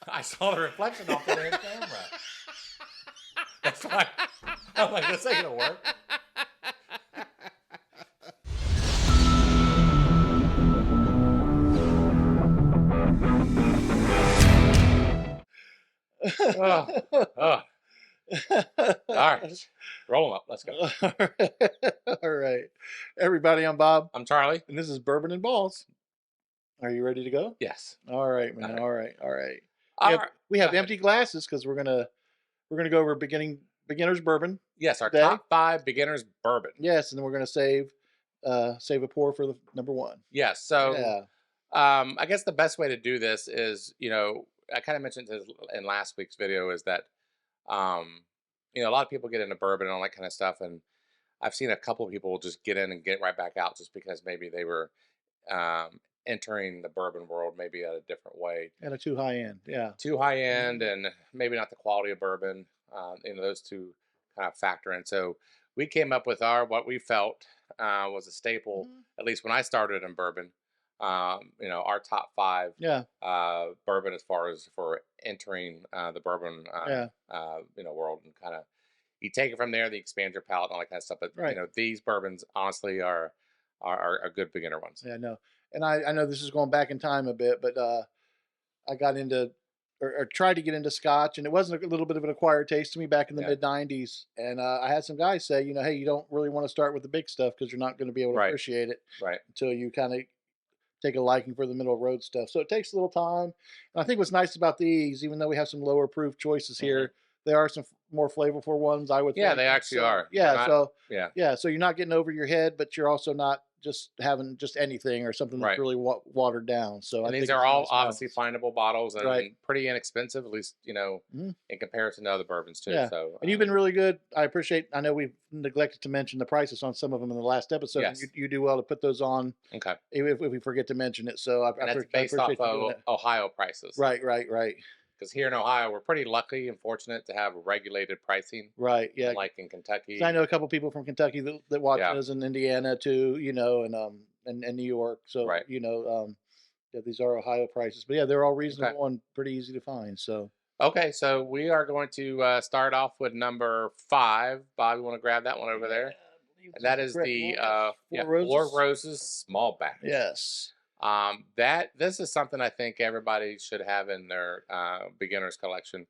I saw the reflection off the damn camera. That's why I'm like, this ain't gonna work. Oh. All right, roll them up. Let's go. All right, everybody. I'm Bob, I'm Charlie. and this is Bourbon and Ballz. Are you ready to go? Yes. All right, man. All right. All right. All We have, right. we have Go ahead. empty glasses because we're gonna go over beginner's bourbon. Yes, our today. top 5 beginners bourbon. Yes, and then we're gonna save a pour for the number one. Yes. So, Yeah. I guess the best way to do this is, I kind of mentioned this in last week's video, is that, a lot of people get into bourbon and all that kind of stuff, and I've seen a couple of people just get in and get right back out just because maybe they were entering the bourbon world maybe at a different way. And a too high end. Yeah. Too high end, and maybe not the quality of bourbon. Those two kind of factor in. So we came up with what we felt was a staple, at least when I started in bourbon. Our top 5 bourbon as far as for entering the bourbon world, and kind of you take it from there, they expand your palate and all that kind of stuff. But these bourbons honestly are good beginner ones. Yeah, no. And I know this is going back in time a bit, but I got into or tried to get into Scotch, and it wasn't a little bit of an acquired taste to me back in the mid '90s. And I had some guys say, hey, you don't really want to start with the big stuff because you're not going to be able to appreciate it until you kind of take a liking for the middle of road stuff. So it takes a little time. And I think what's nice about these, even though we have some lower proof choices here, there are some more flavorful ones, I would think. Yeah, they actually are. Yeah, so so you're not getting over your head, but you're also not just having just anything or something that's really watered down. So these are all obviously findable bottles and pretty inexpensive, at least in comparison to other bourbons too. Yeah. So and you've been really good. I know we've neglected to mention the prices on some of them in the last episode. Yes. You do well to put those on. Okay. If we forget to mention it, so that's based off of Ohio prices. Right. Because here in Ohio, we're pretty lucky and fortunate to have regulated pricing. Right. Yeah. Like in Kentucky. I know a couple people from Kentucky that watch us, in Indiana too. And New York. So these are Ohio prices, but they're all reasonable and pretty easy to find. So. Okay, so we are going to start off with number 5. Bob, you want to grab that one over there? And that is the Four Roses small batch. Yes. This is something I think everybody should have in their beginner's collection.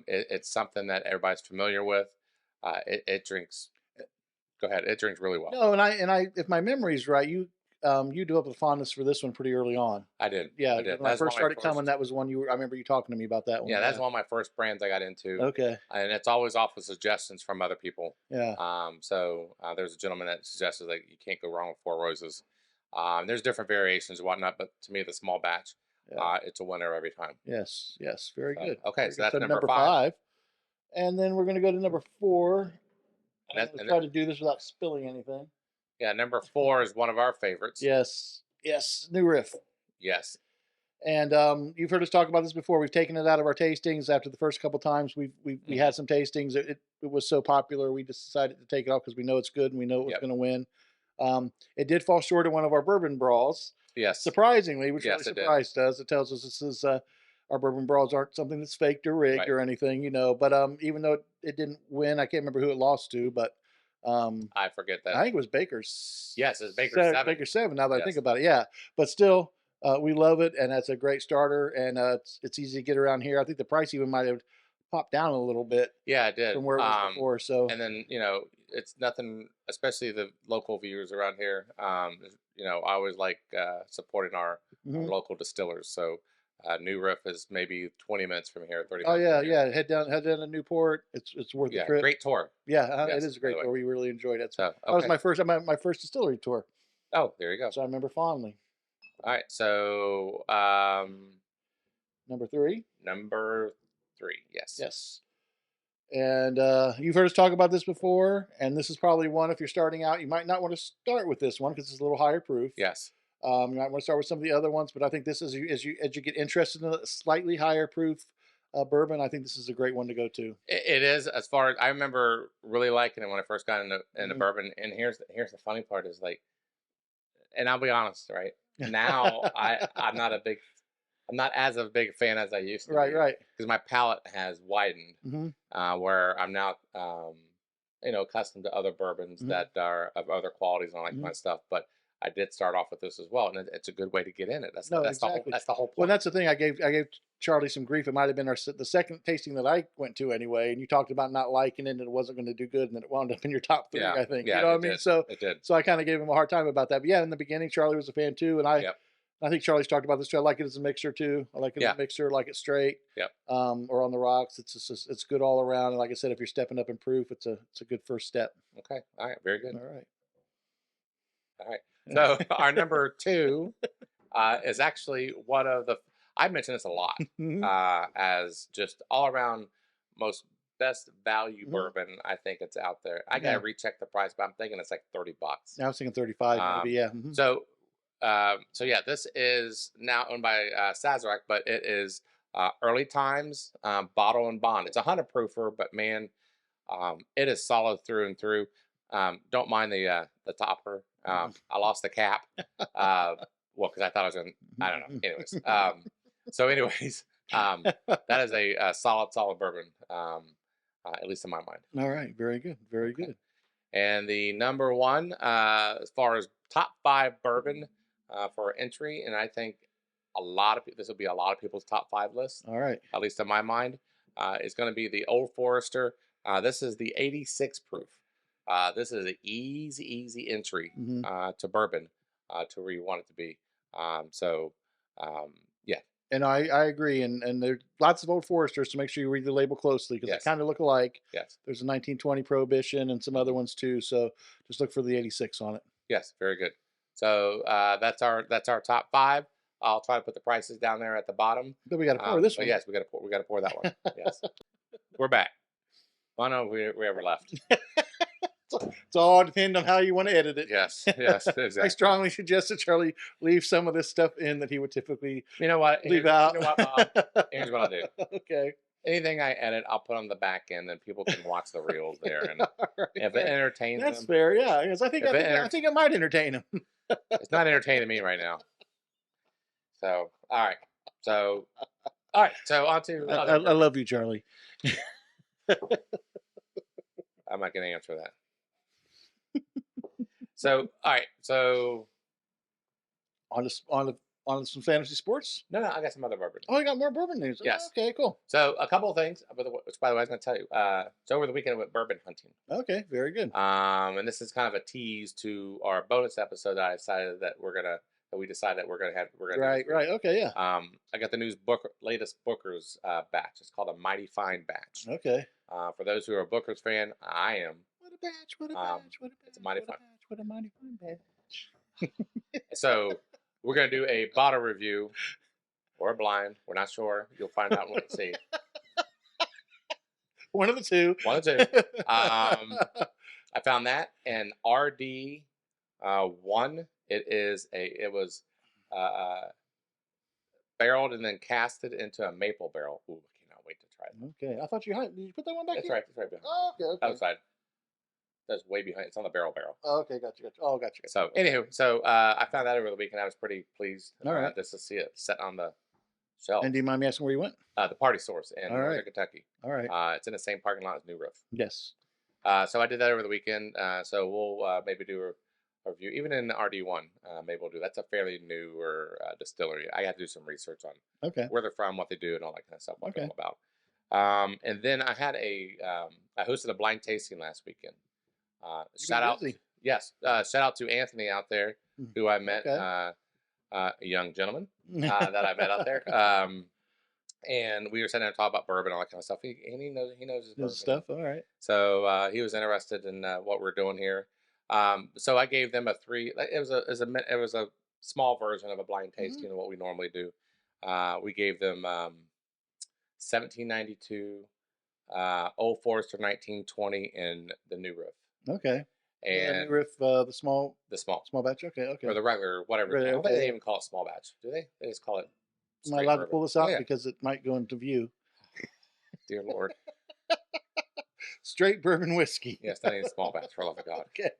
It's something that everybody's familiar with. It drinks. Go ahead. It drinks really well. No, and I, if my memory's right, you developed a fondness for this one pretty early on. I did. Yeah, I did. When I first started coming, that was one I remember you talking to me about that one. Yeah, that's one of my first brands I got into. Okay. And it's always off of suggestions from other people. Yeah. So there's a gentleman that suggested that you can't go wrong with Four Roses. There's different variations and whatnot, but to me, the small batch, it's a winner every time. Yes. Very good. Okay, so that's number 5. And then we're going to go to number 4. I'm going to try to do this without spilling anything. Yeah, number 4 is one of our favorites. Yes, New Riff. Yes. And you've heard us talk about this before. We've taken it out of our tastings after the first couple times. We had some tastings. It was so popular, we just decided to take it off because we know it's good and we know it was going to win. It did fall short of one of our bourbon brawls. Yes. Surprisingly, which really surprised us. It tells us this is our bourbon brawls aren't something that's faked or rigged or anything, But even though it didn't win, I can't remember who it lost to, but I forget that. I think it was Baker's. Yes, it's Baker's 7. Baker's 7. Now that I think about it, but still, we love it, and that's a great starter, and it's easy to get around here. I think the price even might have popped down a little bit. Yeah, it did from where it was before. So, and then it's nothing, especially the local viewers around here. I always like supporting our local distillers. So. New Riff is maybe 20 minutes from here, 30 minutes. Oh yeah. Head down to Newport. It's worth the trip. Great tour. Yeah, it is a great tour. We really enjoyed it. So, that was my first distillery tour. Oh, there you go. So I remember fondly. All right, so number 3. Number 3, yes. Yes. And you've heard us talk about this before, and this is probably one, if you're starting out, you might not want to start with this one because it's a little higher proof. Yes. You might want to start with some of the other ones, but I think this is as you get interested in a slightly higher proof bourbon, I think this is a great one to go to. It is. As far as I remember, really liking it when I first got into bourbon. And here's the funny part is and I'll be honest, right now I'm not a big I'm not as a big fan as I used to Right, be right. because my palate has widened, Mm-hmm. where I'm now, accustomed to other bourbons Mm-hmm. that are of other qualities and all that Mm-hmm. kind of stuff. But I did start off with this as well, and it's a good way to get in it. No, That's the whole exactly. that's the whole Well, point. that's the thing. I gave Charlie some grief. It might have been the second tasting that I went to anyway. And you talked about not liking it and it wasn't going to do good, and then it wound up in your top three. Yeah, I think you yeah, know what I it mean. did. So It did. so I kind of gave him a hard time about that. But yeah, in the beginning, Charlie was a fan too, and Yep. I think Charlie's talked about this too. I like it as a mixer too. I like it as Yeah. a mixer, like it straight, Yep. or on the rocks. It's good all around. And like I said, if you're stepping up in proof, it's a good first step. Okay. All right. Very good. All right. All right. So our number two is actually one of the. I mention this a lot Mhm. as just all around most best value Mhm. bourbon. I think it's out there. I Yeah. gotta recheck the price, but I'm thinking it's like $30. I was thinking 35 maybe. Um, Yeah. Mhm. so yeah, this is now owned by Sazerac, but it is early times bottle and bond. It's a 100 proofer, but man, it is solid through and through. Don't mind the topper. I lost the cap. Well, because I thought I was going. I don't know. Anyways, anyways, that is a solid bourbon. At least in my mind. All right. Very good. Very Okay. good. And the number one, as far as top 5 bourbon for entry, and I think this will be a lot of people's top 5 list, All right. at least in my mind, is going to be the Old Forester. This is the 86 proof. This is an easy entry Mm-hmm. to bourbon, to where you want it to be. Yeah. And I agree. And there's lots of Old Foresters, so make sure you read the label closely because Yes. they kind of look alike. Yes. There's a 1920 Prohibition and some other ones too. So just look for the 86 on it. Yes. Very good. So that's our top 5. I'll try to put the prices down there at the bottom. But we got to pour this But one. yes, we got to pour that one. Yes. We're back. I don't know if we ever left. It's all depend on how you want to edit it. Yes. Yes. Exactly. I strongly suggest that Charlie leave some of this stuff in that he would typically You know what? leave out. You know what, Bob? Here's what I'll do. Okay. Anything I edit, I'll put on the back end, and people can watch the reels there. And Right, if it entertains that's them, fair. Yeah, because I think If it I think it might entertain him. it's not entertaining me right now. So, all right. So on to I love you, Charlie. I'm not going to answer that. So, all right. So, On some fantasy sports. no, I got some other bourbon. Oh, I got more bourbon news. Yes. Okay, cool. So, a couple of things, which, by the way, I was going to tell you. So, over the weekend, I went bourbon hunting. Okay, very good. And this is kind of a tease to our bonus episode that we're gonna Right. Okay, yeah. I got the latest Booker's batch. It's called a Mighty Fine batch. Okay. For those who are a Booker's fan, I am. What a batch! What a Um, batch! What a batch! it's a mighty what a fine. batch! What a mighty fine batch! So we're gonna do a bottle review or a blind. We're not sure. You'll find out when we see. One of the two. One or two. I found that and RD one. It was barreled and then casted into a maple barrel. Ooh, I cannot wait to try it. Okay, I thought did you put that one back? That's here? right. That's right behind. Oh, okay. Outside. That's way behind. It's on the barrel. Oh, okay, gotcha. Oh, gotcha. So, anywho, I found that over the weekend. I was pretty pleased All right. just to see it set on the shelf. And do you mind me asking where you went? The Party Source in All Northern right. Kentucky. All right. It's in the same parking lot as New Roof. Yes. So I did that over the weekend. So we'll maybe do a review, even in the RD1. Maybe we'll do. That's a fairly newer distillery. I had to do some research on Okay. where they're from, what they do, and all that kind of stuff. What they're Okay. all about. And then I had I hosted a blind tasting last weekend. Shout out. Busy. Yes. Shout out to Anthony out there, who I met, Okay. a young gentleman that I met out there. And we were sitting there and talking about bourbon and all that kind of stuff. He knows his bourbon. stuff. All right. So he was interested in what we're doing here. So I gave them a 3. It was a small version of a blind tasting of what we normally do. We gave them 1792, Old Forester 1920, and the New Roof. Okay. And with the small batch. Okay. Okay. or the regular, whatever. Right, I don't think okay. they even call it small batch, do they? They just call it. Am I straight allowed to bourbon. pull this out Oh, yeah. because it might go into view? Dear Lord. Straight bourbon whiskey. Yes, that ain't small batch, for the love of God. Okay.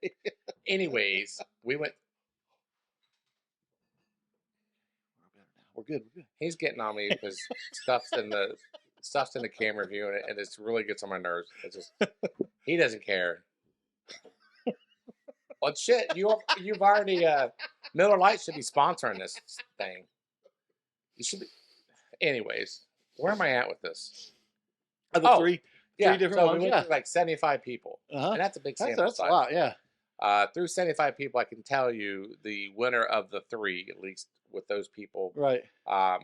Anyways, we're We're good. We're good. He's getting on me because stuff's in the camera view, and it really gets on my nerves. It's just he doesn't care. Well, shit, you've already Miller Lite should be sponsoring this thing. You should be. Anyways, where am I at with this? The three Yeah, different so ones. we went Yeah. through like 75 people, Uh-huh. and that's a big sample That's a size. lot. Yeah. Through 75 people, I can tell you the winner of the three, at least with those people, Right.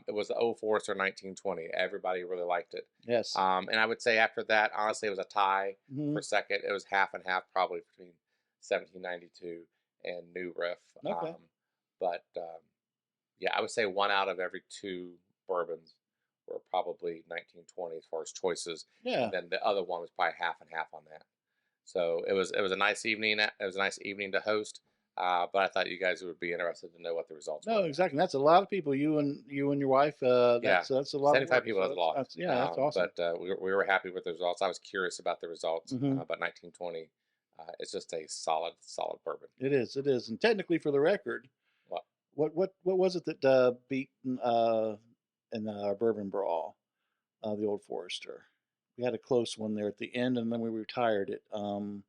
it was the Old Forester 1920. Everybody really liked it. Yes. And I would say after that, honestly, it was a tie Mhm. for second. It was half and half, probably between 1792 and New Riff. Okay. Yeah, I would say one out of every two bourbons were probably 1920 as far as choices. Yeah. And then the other one was probably half and half on that. So it was a nice evening. It was a nice evening to host. But I thought you guys would be interested to know what the results were. No, exactly. That's a lot of people. You and your wife. That's a lot. 75 of work. people. That's a lot. That's awesome. But we were happy with the results. I was curious about the results. Mhm. But 1920, it's just a solid bourbon. It is. It is. And technically, for the record, What? what was it that beat in our bourbon brawl, the Old Forester? We had a close one there at the end, and then we retired it. The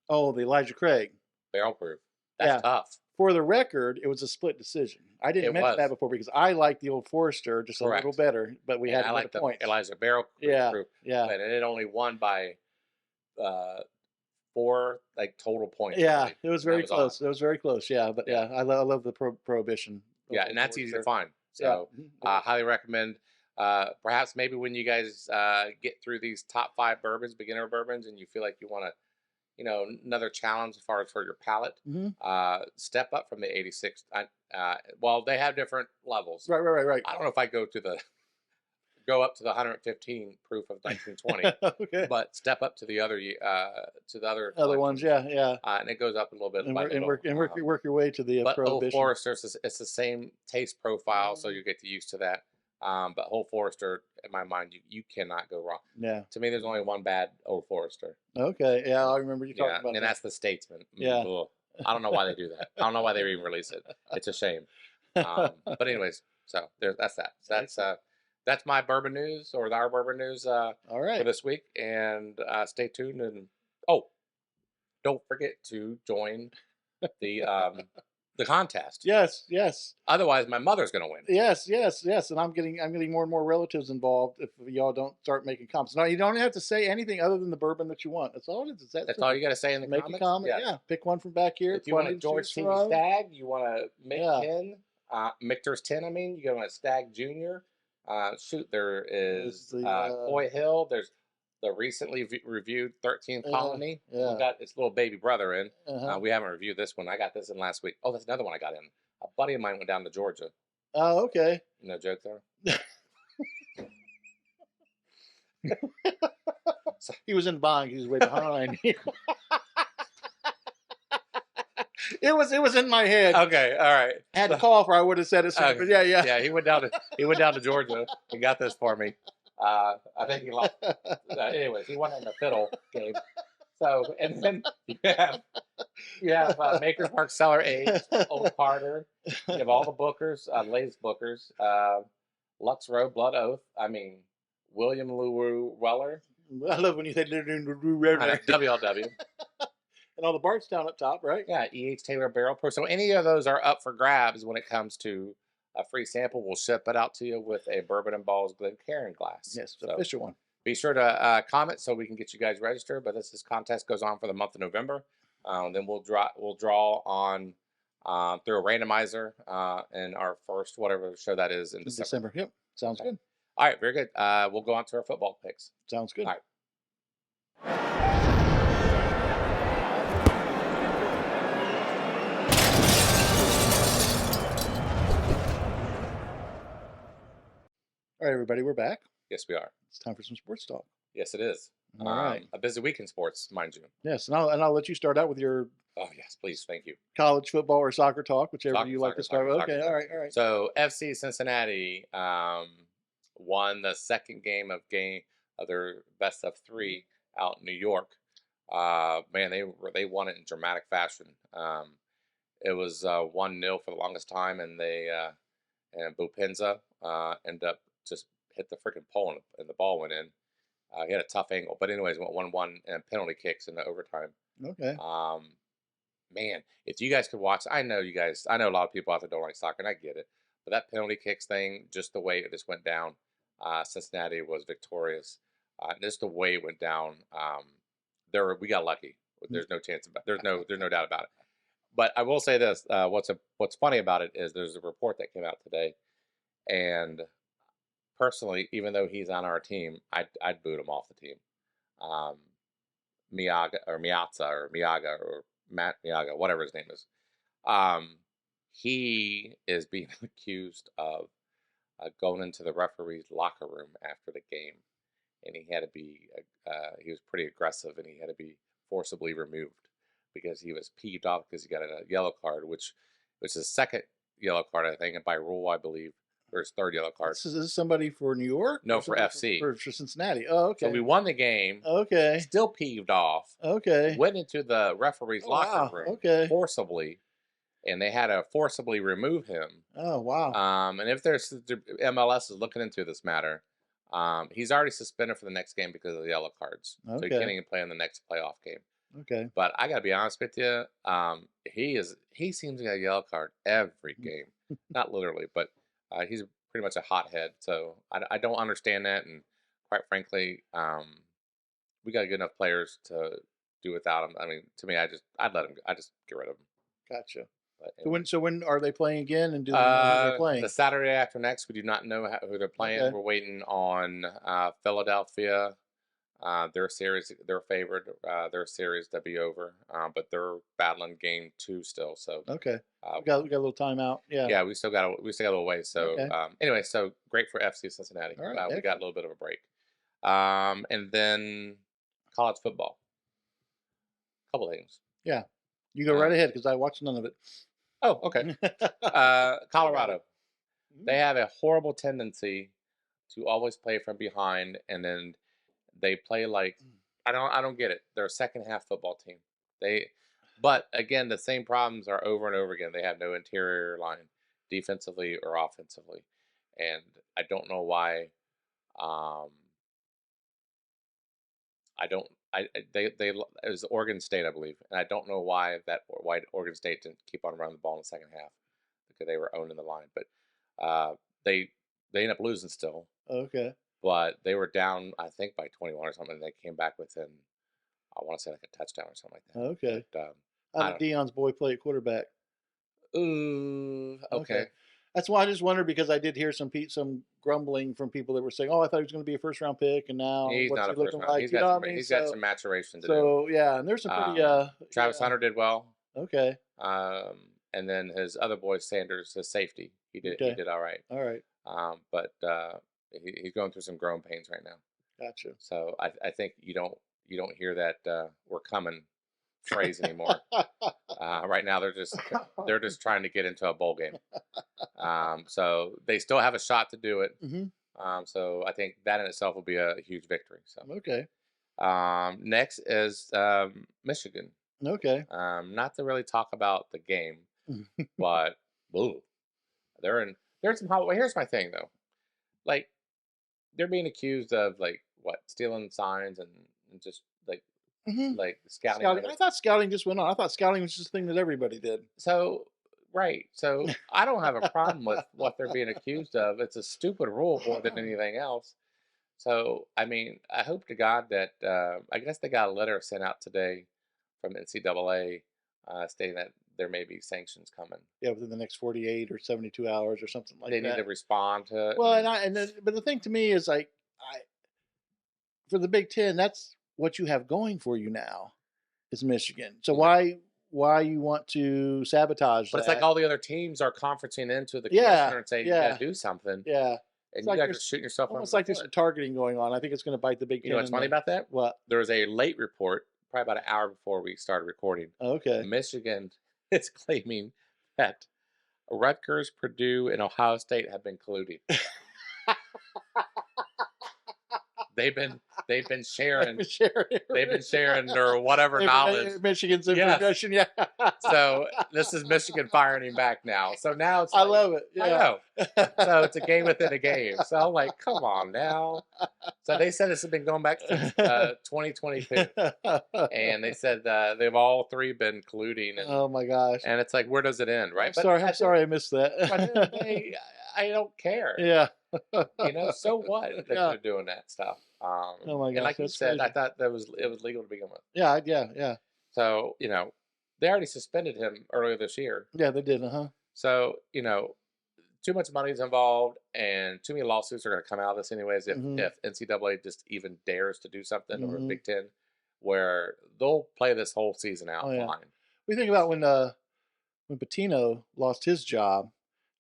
Elijah Craig. Barrel proof. That's tough. For the record, it was a split decision. I didn't mention that before because I like the Old Forester just a little better, but we had I like the points. Elijah barrel proof. Yeah. And it only won by 4 total points. Yeah, really. it was very close. It was very close. Yeah, but I love the prohibition. Yeah, and that's easy to find. So yeah. highly recommend. Perhaps maybe when you guys get through these top 5 bourbons, beginner bourbons, and you feel like you want to, another challenge as far as for your palate, step up from the 86. Well, they have different levels. Right. I don't know if I go up to the 115 proof of 1920, okay. But step up to the other other ones. Yeah. And it goes up a little bit. And work your way to the but prohibition. Old Forester, it's the same taste profile, so you get used to that. But Old Forester, in my mind, you cannot go wrong. Yeah. To me, there's only one bad Old Forester. Okay. Yeah, I remember you talking about and that. that's the Statesman. Yeah. Ugh. I don't know why they do that. I don't know why they even release it. It's a shame. But anyways, so that's that. That's my bourbon news, or our bourbon news. All right. For this week, and stay tuned. And don't forget to join the contest. Yes. Otherwise, my mother's going to win. Yes. And I'm getting more and more relatives involved if y'all don't start making comments. No, you don't have to say anything other than the bourbon that you want. That's all it is. That's all you got to say in the comments? Make a comment. Yeah. Pick one from back here. If you want a George T. Stagg, you want a Mick 10, Michter's 10, you want a Stagg Junior. There is Coy Hill. There's the recently reviewed 13th Colony. We got its little baby brother in. We haven't reviewed this one. I got this in last week. Oh, that's another one I got in. A buddy of mine went down to Georgia. Oh, okay. No joke there. He was in Bond. He was way behind. It was in my head. Okay, all right. I had to call for I would have said it. But yeah. Yeah, he went down to Georgia and got this for me. I think he lost. Anyways, he won in the fiddle game. So, and then you have Maker's Mark Cellar Aged, Old Carter. You have all the Bookers, Lay's Bookers, Lux Row, Blood Oath. William LaRue Weller. I love when you say WLW. And all the Bardstown up top, right? Yeah, E.H. Taylor Barrel Pro. So any of those are up for grabs when it comes to a free sample. We'll ship it out to you with a Bourbon and Ballz Glencairn glass. Yes, the official one. Be sure to comment so we can get you guys registered. But this contest goes on for the month of November. Then we'll draw on through a randomizer in our first whatever show that is in December. Yep, sounds good. All right, very good. We'll go on to our football picks. Sounds good. All right. All right, everybody, we're back. Yes, we are. It's time for some sports talk. Yes, it is. All right. A busy week in sports, mind you. Yes, and I'll let you start out with your. Oh yes, please, thank you. College football or soccer talk, whichever you like to start with. Okay, all right. So FC Cincinnati won the second game of their best of 3 out in New York. Man, they won it in dramatic fashion. It was 1-0 for the longest time, and Bopenza ended up just hit the freaking pole and the ball went in. He had a tough angle, but anyways, went 1-1 and penalty kicks in the overtime. Okay. Man, if you guys could watch, I know you guys, I know a lot of people out there don't like soccer, and I get it, but that penalty kicks thing, just the way it just went down, Cincinnati was victorious. Just the way it went down, we got lucky. There's no chance about, there's no doubt about it. But I will say this: what's funny about it is there's a report that came out today, and personally, even though he's on our team, I'd boot him off the team. Um, Miaga or Matt Miaga, whatever his name is. He is being accused of going into the referee's locker room after the game, and he had to be he was pretty aggressive, and he had to be forcibly removed because he was peeved off because he got a yellow card, which was his second yellow card, I think, and by rule, I believe, or his third yellow card. This is somebody for New York? No, for FC. For Cincinnati. Oh, okay. So we won the game. Okay. Still peeved off. Okay. Went into the referee's locker room. Okay. Forcibly. And they had to forcibly remove him. Oh, wow. And if there's MLS is looking into this matter, he's already suspended for the next game because of the yellow cards. Okay. So he can't even play in the next playoff game. Okay. But I gotta be honest with you, he seems to get a yellow card every game. Not literally, but he's pretty much a hothead. So I don't understand that, and quite frankly, we got good enough players to do without him. I mean, to me, I'd let him. I just get rid of him. Gotcha. But anyway. So when are they playing again? And do they know who they're playing? The Saturday after next, we do not know who they're playing. Okay. We're waiting on Philadelphia. Their series, they're favored. Their series to be over, but they're battling game 2 still. So okay, we got a little time out. Yeah, yeah, we still got a little ways. So okay. Anyway, so great for FC Cincinnati. All right, we got a little bit of a break, and then college football. A couple things. Yeah, you go right ahead because I watched none of it. Oh, okay. Colorado. They have a horrible tendency to always play from behind, and then they play like I don't get it. They're a second half football team. But again, the same problems are over and over again. They have no interior line, defensively or offensively, and I don't know why. It was Oregon State, I believe, and I don't know why Oregon State didn't keep on running the ball in the second half because they were owning the line, but they ended up losing still. Okay. But they were down, I think, by 21 or something. And they came back within, I want to say, like a touchdown or something like that. Okay. But, how did Deion's boy play at quarterback? Ooh, okay. That's why I just wondered because I did hear some grumbling from people that were saying, "Oh, I thought he was going to be a first-round pick, and now he's what's not he a first round. Like?" He's got some maturation to do. So yeah, and there's some pretty. Travis Hunter did well. Okay. And then his other boy Sanders, his safety, he did all right. All right. But he's going through some growing pains right now. Gotcha. So I think you don't hear that we're coming phrase anymore. Right now they're just trying to get into a bowl game. So they still have a shot to do it. Mm-hmm. So I think that in itself will be a huge victory. So okay. Next is Michigan. Okay. Not to really talk about the game, but there's some. Here's my thing though, like they're being accused of stealing signs and just like scouting. I thought scouting just went on. I thought scouting was just a thing that everybody did. So right. So I don't have a problem with what they're being accused of. It's a stupid rule more than anything else. So I mean, I hope to God that I guess they got a letter sent out today from NCAA stating that there may be sanctions coming. Yeah, within the next 48 or 72 hours or something like that. They need to respond to it. Well, but the thing to me is for the Big Ten, that's what you have going for you now is Michigan. So why you want to sabotage but that? It's like all the other teams are conferencing into the commissioner and saying you got to do something. Yeah. And you guys are shooting yourself almost like there's some targeting going on. I think it's going to bite the Big Ten. You know what's funny about that? What? There was a late report, probably about an hour before we started recording. Okay. Michigan is claiming that Rutgers, Purdue, and Ohio State have been colluding. They've been they've been I've sharing been sharing they've been sharing their whatever knowledge. Michigan's Yes. information. Yeah. So this is Michigan firing him back now. So now it's I like, love it. I Yeah. know. So it's a game within a game. So I'm like, come on now. So they said this has been going back since 2022, and they said they've all three been colluding, Oh my gosh. and it's like, where does it end, right? I'm But sorry. I'm at the, sorry I missed but at the end of the that. day, I don't care. Yeah. So what that Yeah. they're doing that stuff. Oh my And gosh, like you that's said, I crazy. thought it was legal to begin with. Yeah. Yeah. Yeah. So they already suspended him earlier this year. Yeah. They did. Uh-huh. So too much money is involved, and too many lawsuits are going to come out of this anyways. Mm-hmm. If NCAA just even dares to do something, or Mm-hmm. Big Ten, where they'll play this whole season Oh out yeah. fine. We think about when Patino lost his job.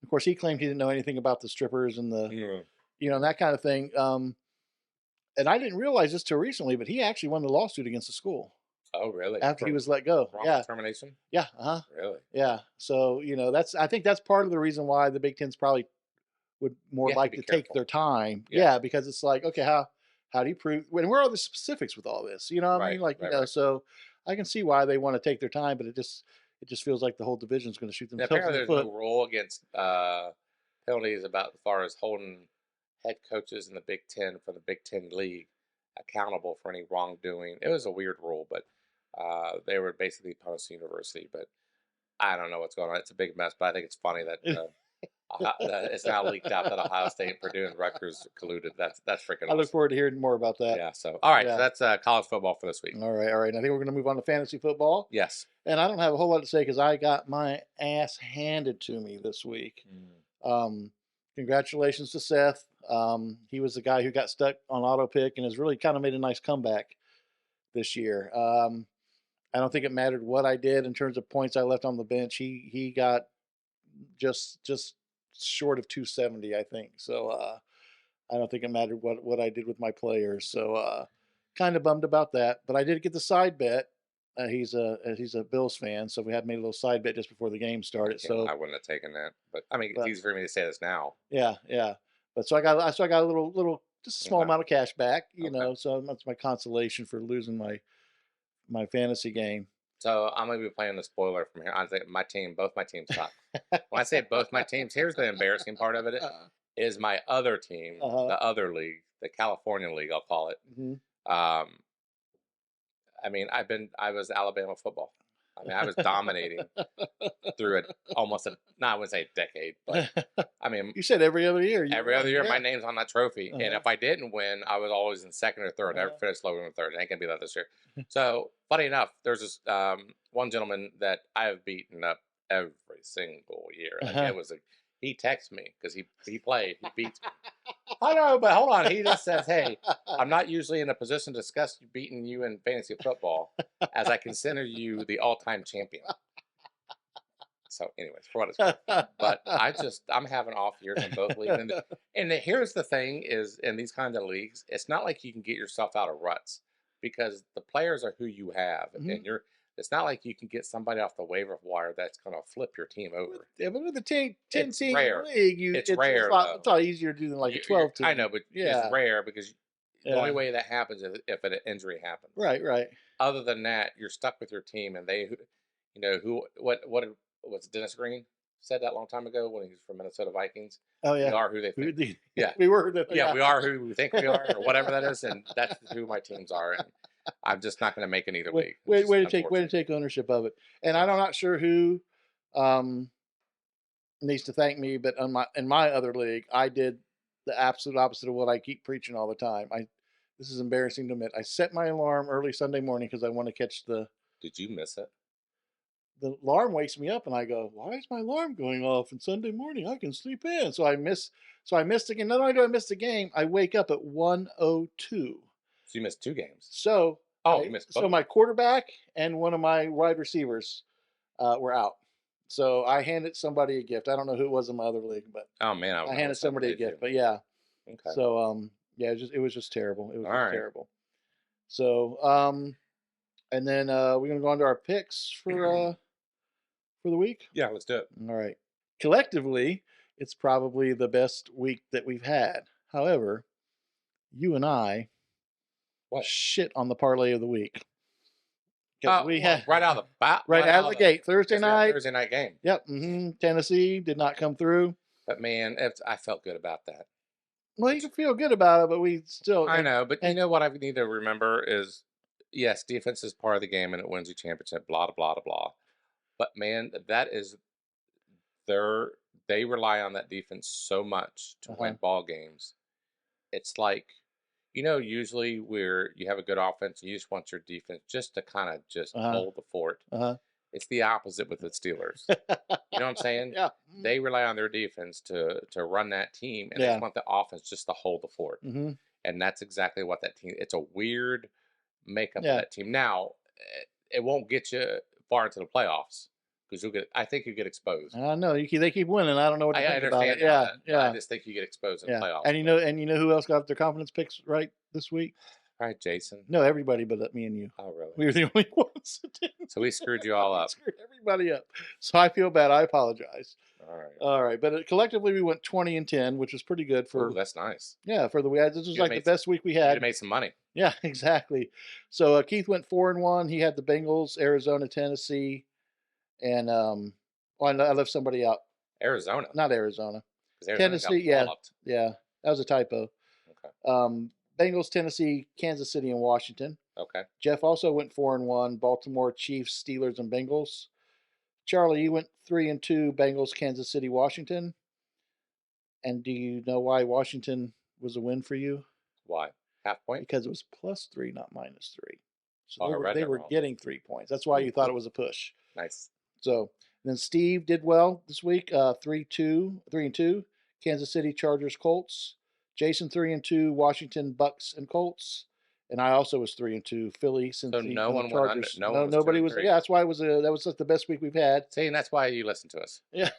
Of course, he claimed he didn't know anything about the strippers and the Mm. and that kind of thing. And I didn't realize this till recently, but he actually won the lawsuit against the school Oh, really? after he For was let go. wrongful Yeah. termination? Yeah. Uh huh. Really? Yeah. So I think that's part of the reason why the Big Ten's probably would more You have to like be to take careful. their time. Yeah. Yeah, because it's like, okay, how do you prove when where are the specifics with all this? You know what I Right. mean? Like, Right. so I can see why they want to take their time, but it just feels like the whole division's going to shoot Now, themselves in apparently, the there's foot. no rule against penalties about as far as holding head coaches in the Big Ten for the Big Ten League accountable for any wrongdoing. It was a weird rule, but they were basically punished the university. But I don't know what's going on. It's a big mess, but I think it's funny that that it's now leaked out that Ohio State, Purdue, and Rutgers colluded. That's freaking I look awesome. forward to hearing more about that. Yeah. So, all right. So Yeah. that's college football for this week. All right, all right. I think we're going to move on to fantasy football. Yes. And I don't have a whole lot to say because I got my ass handed to me this week. Congratulations to Seth. He was the guy who got stuck on auto pick and has really kind of made a nice comeback this year. I don't think it mattered what I did in terms of points I left on the bench. He got just short of 270, I think. So I don't think it mattered what I did with my players. So kind of bummed about that. But I did get the side bet. He's a Bills fan, so we had made a little side bet just before the game started. So I wouldn't have taken that, but I mean, it's but easy for me to say this now. yeah, yeah. But so I got a little just a small Okay. amount of cash back, Okay. So that's my consolation for losing my fantasy game. So I'm gonna be playing the spoiler from here. I think both my teams suck. When I say both my teams, here's the embarrassing part of it: is my other team, Uh-huh. the other league, the California League, I'll call it. Mhm. I mean, I was Alabama football. I mean, I was dominating through no, I wouldn't say a decade, but I mean, You said every other year. every other year, yeah. my name's on that trophy. And Uh-huh. if I didn't win, I was always in second or third. I never Uh-huh. finished lower than third. It ain't gonna be that this year. So, funny enough, there's this one gentleman that I have beaten up every single year. Like Uh-huh. he texts me because he played, he beats me. I know, but hold on. He just says, "Hey, I'm not usually in a position to discuss beating you in fantasy football, as I consider you the all-time champion." So, anyways, for what it's worth. But I'm having off years in both leagues. And here's the thing: is in these kinds of leagues, it's not like you can get yourself out of ruts because the players are who you have, Mhm. and It's not like you can get somebody off the waiver wire that's going to flip your team over. Yeah, but with the 10 It's team rare. league, It's rare, though. It's a lot easier to do than like a 12 team. I know, but Yeah. it's rare because the Yeah. only way that happens is if an injury happens. Right. Other than that, you're stuck with your team, and what was Dennis Green said that a long time ago when he was from Minnesota Vikings. Oh We yeah. are who they think. Yeah. We were. Yeah, we are who we think we are, or whatever that is, and that's who my teams are. And I'm just not going to make an either league. Way to take ownership of it. And I'm not sure who needs to thank me, but in my other league, I did the absolute opposite of what I keep preaching all the time. This is embarrassing to admit. I set my alarm early Sunday morning because I want to catch the. Did you miss it? The alarm wakes me up, and I go, "Why is my alarm going off on Sunday morning? I can sleep in." So I missed again. Not only do I miss the game, I wake up at 1:02. So you missed 2 games. So you missed both. So my quarterback and one of my wide receivers were out. So I handed somebody a gift. I don't know who it was in my other league, but oh man, I handed somebody a gift. But yeah, okay. So yeah, it was just terrible. It was All right. terrible. So and then we're gonna go on to our picks for the week. Yeah, let's do it. All right. Collectively, it's probably the best week that we've had. However, you and I What? shit on the parlay of the week because Oh, we well, had right out of the bat, right out of the gate Thursday night. Thursday night game. Yep, Tennessee did not come through. But man, I felt good about that. Well, you can feel good about it, but we still I know, but you and know what I need to remember is, yes, defense is part of the game and it wins you championship. Blah blah blah blah. But man, that is their they rely on that defense so much to win ball games. It's like, usually where you have a good offense, you just want your defense just to kind of just hold the fort. It's the opposite with the Steelers. You know what I'm saying? Yeah. They rely on their defense to run that team, and they just want the offense just to hold the fort. And that's exactly what that team. It's a weird makeup of that team. Now, it won't get you far into the playoffs because I think you get exposed. I know they keep winning. I don't know what to think about it. Yeah. I just think you get exposed in the playoffs. And you know who else got their confidence picks right this week? Right, Jason. No, everybody but me and you. Oh, really? We were the only ones that didn't. So we screwed you all up. Screwed everybody up. So I feel bad. I apologize. All right. All right, but collectively we went 20-10, which was pretty good for. Ooh, that's nice. Yeah, for the week. This was like the best week we had. You made some money. Yeah, exactly. So Keith went 4-1. He had the Bengals, Arizona, Tennessee, and I left somebody out. Arizona, not Arizona. Tennessee. Yeah, that was a typo. Okay. Bengals, Tennessee, Kansas City, and Washington. Okay. Jeff also went 4-1. Baltimore, Chiefs, Steelers, and Bengals. Charlie, you went 3-2. Bengals, Kansas City, Washington. And do you know why Washington was a win for you? Why? Half point? Because it was +3, not -3. So Oh, they were getting 3 points. That's why you thought it was a push. Nice. So then Steve did well this week. 3-2. Kansas City, Chargers, Colts. Jason 3-2. Washington, Bucks, and Colts. And I also was 3-2. Philly, So Cincy, no one Chargers. went under. Nobody was. Yeah, that's why it was. That was just the best week we've had. See, and that's why you listen to us. Yeah,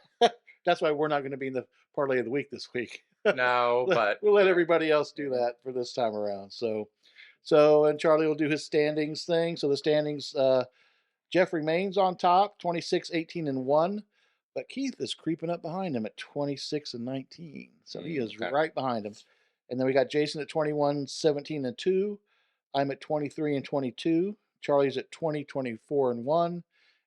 that's why we're not going to be in the parlay of the week this week. No, but we'll let everybody else do that for this time around. So, and Charlie will do his standings thing. So the standings, Jeff remains on top, 26, 18, and 1. But Keith is creeping up behind him at 26 and 19. So he is right behind him. And then we got Jason at 21, 17, and 2. I'm at 23 and 22. Charlie's at 20, 24, and 1.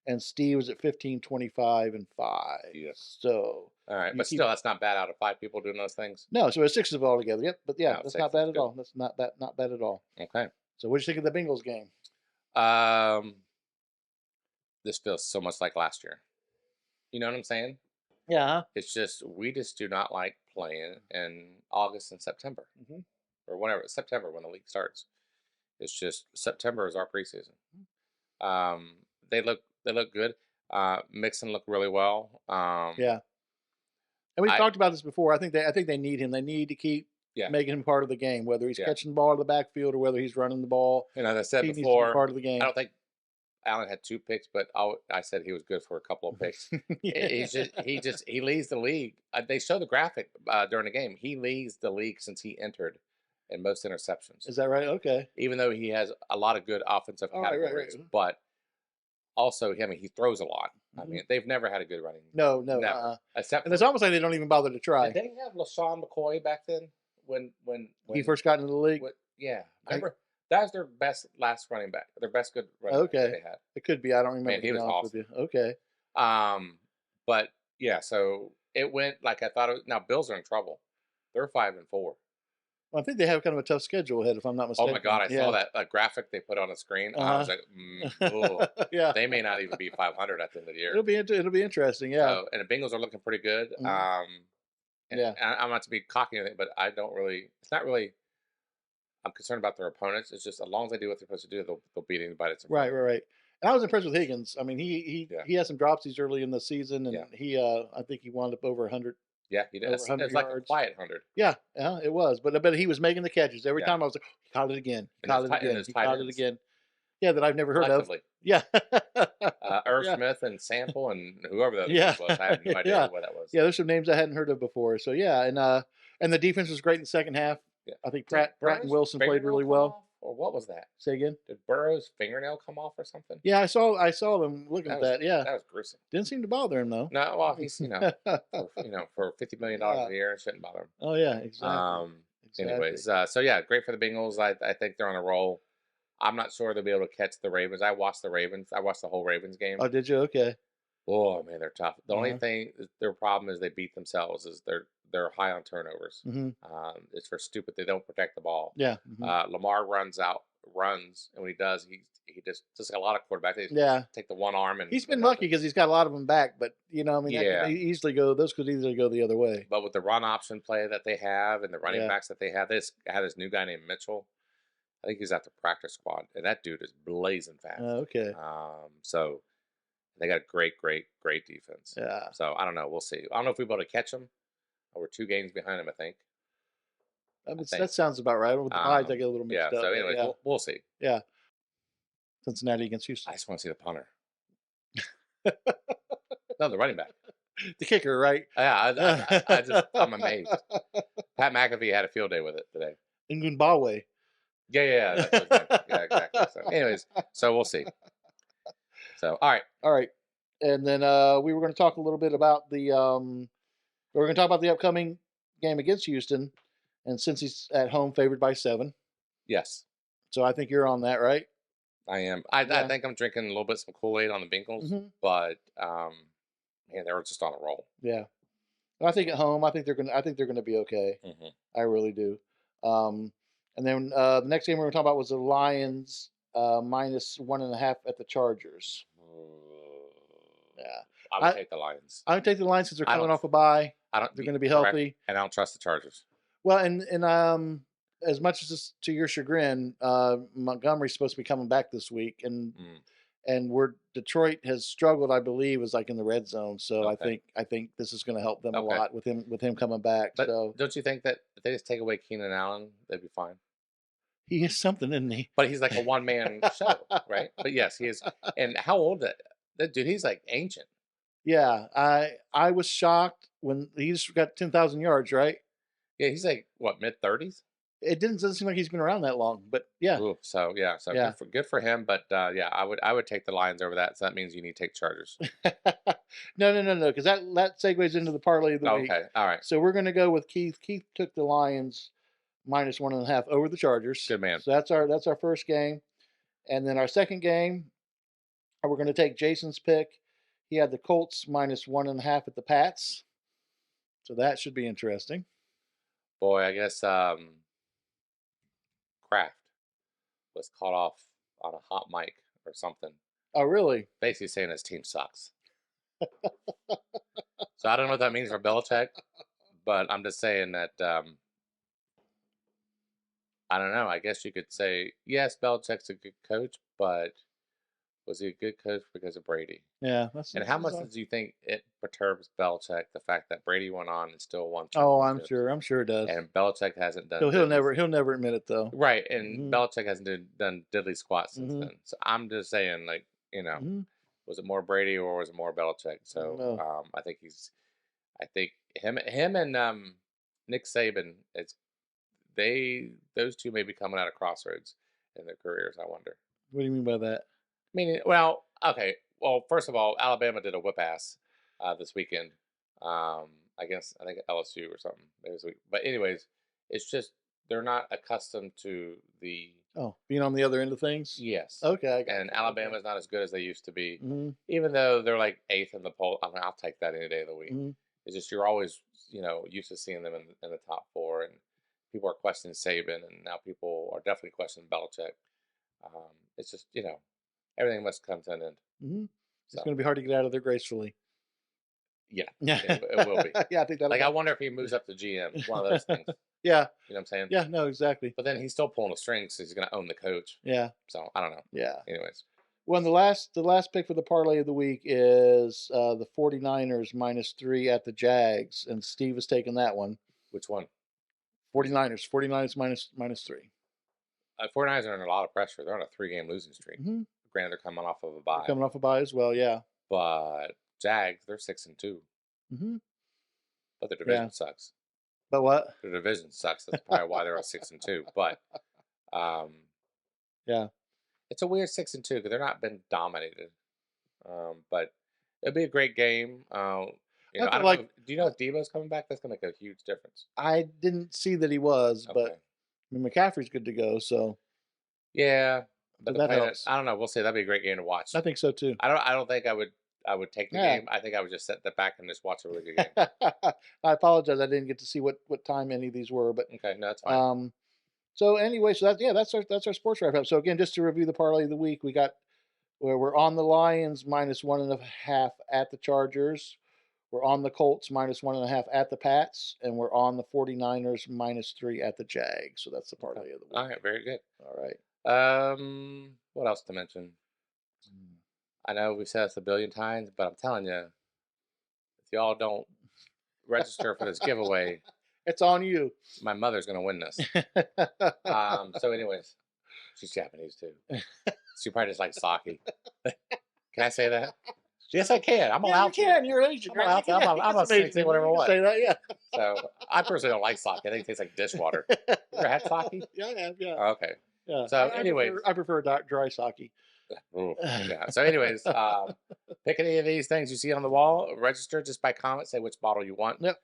And Steve was at 15, 25, and 5. Yes. So. All right, but still, that's not bad out of 5 people doing those things. No, so it's 6 of all together. Yep, but yeah, No, that's 6 not bad is at good. all. That's not bad at all. Okay. So what do you think of the Bengals game? This feels so much like last year. You know what I'm saying? Yeah. It's just we just do not like playing in August and September, or whenever September when the league starts. It's just September is our preseason. They look good. Mixon looked really well. Yeah. And we've talked about this before. I think they need him. They need to keep making him part of the game, whether he's catching the ball out of the backfield or whether he's running the ball. And as I said he before, needs to be part of the game. I don't think Allen had 2 picks, but I said he was good for a couple of picks. He leads the league. They show the graphic during the game. He leads the league since he entered in most interceptions. Is that right? Okay. Even though he has a lot of good offensive categories, but also he throws a lot. I mean, they've never had a good running. No. Never. Except and it's almost like they don't even bother to try. Did they have LaShawn McCoy back then when he first got into the league? Remember. That was their best last running back. Their best good running back they had. It could be. I don't remember. Man, he was awesome. Okay. But yeah, so it went like I thought. Now Bills are in trouble. They're 5-4. Well, I think they have kind of a tough schedule ahead, if I'm not mistaken. Oh my God, I saw that graphic they put on the screen. I was like, yeah, they may not even be 500 at the end of the year. It'll be interesting. Yeah. So, and the Bengals are looking pretty good. I'm not to be cocky or anything, but I don't really. It's not really. I'm concerned about their opponents. It's just as long as they do what they're supposed to do, they'll beat anybody that's in front of them. Right. And I was impressed with Higgins. I mean, he had some dropsies early in the season, and I think he wound up over 100. Yeah, he did. It was like a quiet 100. Yeah, it was. But he was making the catches every time. I was like, he caught it again. He caught it again. Yeah, that I've never heard of. Yeah. Irv Smith and Sample and whoever that was. I have no idea what that was. Yeah, there's some names I hadn't heard of before. So yeah, and the defense was great in the second half. Yeah. I think Pratt and Wilson played really well. Or what was that? Say again? Did Burrow's fingernail come off or something? Yeah, I saw them looking at that. Yeah, that was gruesome. Didn't seem to bother him though. No, well, he's for $50 million a year, it shouldn't bother him. Oh yeah, exactly. Exactly. anyways, so yeah, great for the Bengals. I think they're on a roll. I'm not sure they'll be able to catch the Ravens. I watched the Ravens. I watched the whole Ravens game. Oh, did you? Okay. Oh man, they're tough. The only Uh-huh. thing their problem is they beat themselves. Is they're high on turnovers. Mhm. It's for stupid. They don't protect the ball. Yeah. Mhm. Lamar runs, and when he does, he just like a lot of quarterbacks. They Yeah. take the one arm and He's and been lucky nothing. because he's got a lot of them back, but I mean, that could Yeah, easily go. Those could easily go the other way. but with the run option play that they have and the running Yeah. backs that they have, this had this new guy named Mitchell. I think he's at the practice squad, and that dude is blazing fast. Okay. So they got a great defense. Yeah. So I don't know. We'll see. I don't know if we'll be able to catch them. We're 2 games behind them, I think. I think. That sounds about right. With the vibes, I get a little Yeah. mixed up. So, But anyways, yeah. we'll see. Yeah. Cincinnati against I Houston. just want to see the punter. No, the running back. The kicker, right? Yeah, I'm amazed. Pat McAfee had a field day with it today. Ngumbawe. Yeah. That's what his name. Yeah, exactly. So, anyways, so we'll see. So, all right. All right. And then we were going to talk a little bit about the we're going to talk about the upcoming game against Houston, and since he's at home, favored by 7, Yes, so I think you're on that, right? I am. I Yeah. think I'm drinking a little bit some Kool-Aid on the Bengals, Mhm. but man, they were just on a roll. Yeah. I think at home, I think they're gonna be okay. Hmm. I really do. And then the next game we were talking about was the Lions minus 1.5 at the Chargers. Yeah, I would I take the Lions. I would take the Lions since they're I coming don't. off a bye. I don't. They're going to be Correct, healthy. and I don't trust the Chargers. Well, and as much as this, to your chagrin, Montgomery's supposed to be coming back this week, Mm, and where Detroit has struggled, I believe, is like in the red zone. So okay. I think this is going to help them a Okay. lot with him coming back. But So don't you think that if they just take away Keenan Allen, they'd be fine? he is something, isn't he? But he's like a one man show, right? But yes, he is. And how old that dude? He's like ancient. Yeah, I was shocked when he just got 10,000 yards. Right? Yeah, he's like what, mid-30s? It doesn't seem like he's been around that long, but yeah, Ooh, so yeah, so yeah. good for him. But yeah, I would take the Lions over that. So that means you need to take Chargers. No, because that segues into the parlay of the week. Okay, all right, So we're going to go with Keith. Keith took the Lions minus 1.5 over the Chargers. good man. So that's our first game, and then our second game, we're going to take Jason's pick. He had the Colts minus 1.5 at the Pats. So that should be interesting. Boy, I guess Kraft was caught off on a hot mic or something, Oh, really? basically saying his team sucks. So I don't know what that means for Belichick, but I'm just saying that I don't know. I guess you could say yes, Belichick's a good coach, but was he a good coach because of Brady? Yeah. And how much do you think it perturbs Belichick the fact that Brady went on and still won Oh, championships, I'm sure it does. and Belichick hasn't done He'll diddly- never admit it though. right, and Mhm. Belichick hasn't done diddly squat since Mhm. then. So I'm just saying, like, Mhm. was it more Brady or was it more Belichick? So No. I think him and Nick Saban, those two may be coming out of crossroads in their careers. I wonder. What do you mean by that? I mean, well, okay. Well, first of all, Alabama did a whip ass this weekend against, I think, LSU or something. Maybe this week. But anyways, it's just they're not accustomed to the Oh, being on the other end of things. yes. Okay, I got And you. Alabama's not as good as they used to be, Mhm. even though they're like 8th in the poll. I mean, I'll take that any day of the week. Mhm. It's just you're always, used to seeing them in the top 4, and people are questioning Saban, and now people are definitely questioning Belichick. It's just, everything must come to an end. Mhm. It's So, going to be hard to get out of there gracefully. yeah, Yeah. it will be. Yeah, I think that. Like, I wonder if he moves up to GM, one of those things. Yeah. You know what I'm saying? Yeah. No. Exactly. But then he's still pulling the strings, so he's going to own the coach. Yeah. So, I don't know. Yeah. Anyways, Well, and the last pick for the parlay of the week is the 49ers minus 3 at the Jags, and Steve has taken that one. which one? 49ers minus 3. 49ers are under a lot of pressure. They're on a 3-game losing streak. Mm-hmm. Granted, they're coming off of a bye. Coming off a bye as well. Yeah. But Jags, they're 6-2. Mm-hmm. But their division sucks. But what? Their division sucks. That's probably why they're at 6-2. But Yeah. it's a weird 6-2 because they're not been dominated. But it'll be a great game. You know, I Nothing don't know. like Do you know if Debo's coming back? That's gonna make a huge difference. I didn't see that he was, Okay. but I mean, McCaffrey's good to go, so Yeah, but they're that playing it. helps. I don't know. We'll see. That'd be a great game to watch. I think so too. I don't think I would take the Yeah. game. I think I would just sit back and just watch a really good game. I apologize. I didn't get to see what time any of these were, but Okay, no, that's fine. so anyway, so that's our sports wrap up. So again, just to review the parlay of the week, we got where we're on the Lions -1.5 at the Chargers. We're on the Colts -1.5 at the Pats, and we're on the 49ers -3 at the Jags. So that's the Okay. parlay of the week. All right, very good. All right. What else to mention? I know we've said this a billion times, but I'm telling you, if y'all don't register for this giveaway, It's on you. my mother's gonna win this. So, anyways, she's Japanese too. She probably just likes sake. Can I say that? Yes, I can. I'm Yeah, allowed you can. to. You're Asian. I'm Right? allowed to. I'm That's a amazing. say whatever I You can want. say that, yeah. So I personally don't like sake. I think it tastes like dishwater. You ever had sake? Yeah, I have. Yeah. Oh, okay. Yeah. So, anyways, I prefer dry sake. ooh, yeah. So, anyways, pick any of these things you see on the wall. Register just by comment. Say which bottle you want. Yep.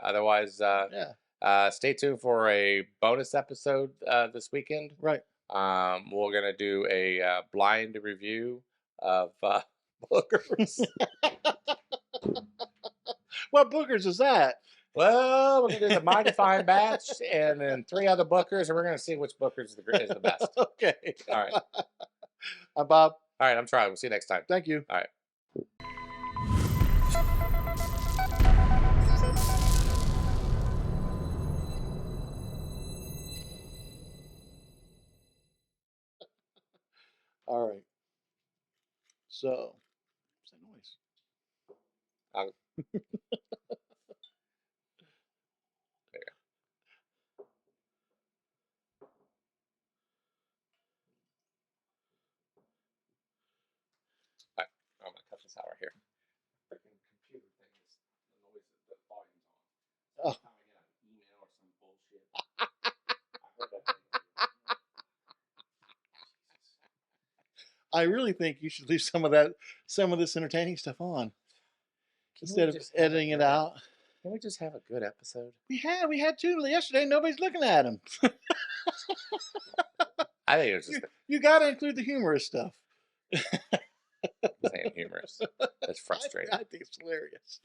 Otherwise, Yeah. stay tuned for a bonus episode this weekend. Right. We're gonna do a blind review of bookers. What bookers is that? Well, we're gonna do the mighty fine batch, and then 3 other bookers, and we're gonna see which bookers is the best. Okay. All right. I'm Bob. All right. I'm trying. We'll see you next time. Thank you. All right. All right. So, what's that noise? I'll- All right. I'm gonna cut this out right here. Freaking computer thing is the noise the volume's on. Oh. Every time I get an email or some bullshit, I heard that thing. I really think you should leave some of this entertaining stuff on instead of just have a editing it good- out. Can we just have a good episode? We had two yesterday. Nobody's looking at them. I think it was just You got to include the humorous stuff. saying humorous. That's frustrating. I think it's hilarious.